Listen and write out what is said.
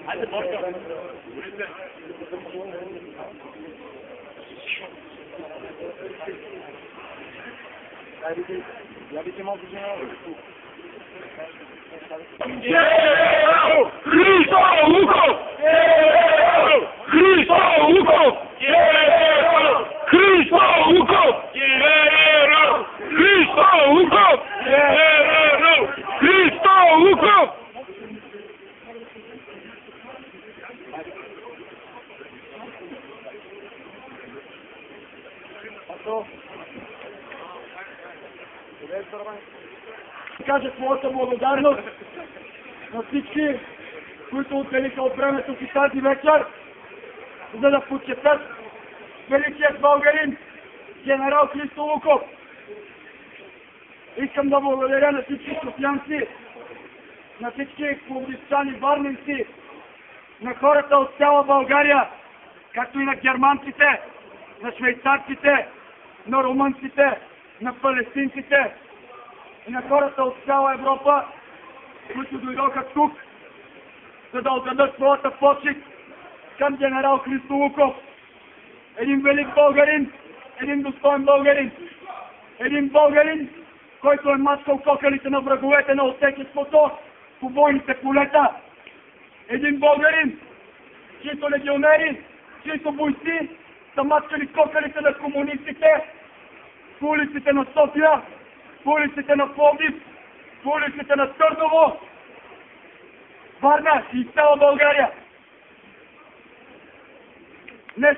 Hadi boşver. Cristo Hugo! Cristo Hugo! Cristo Hugo! Cristo Hugo! Cristo Hugo! Кажа своята благодарност на всички, които отделиха от времето си тази вечер, за да почетат великият българин генерал Христо Луков. Искам да благодаря на всички софиянци, на всички пловдивчани, варненци, на хората от цяла България, както и на германците, на швейцарците, на румънците, на палестинците и на хората от цяла Европа, които дойдоха тук, за да отдадат своята почит към генерал Христо Луков. Един велик българин, един достоен българин, един българин, който е мачкал кокалите на враговете на отечеството по бойните полета. Един българин, чието легионери, чието бойци са мачкали кокалите на комунистите по улиците на София, по улиците на Пловдив, по улиците на Търново, Варна и цяла България. Днес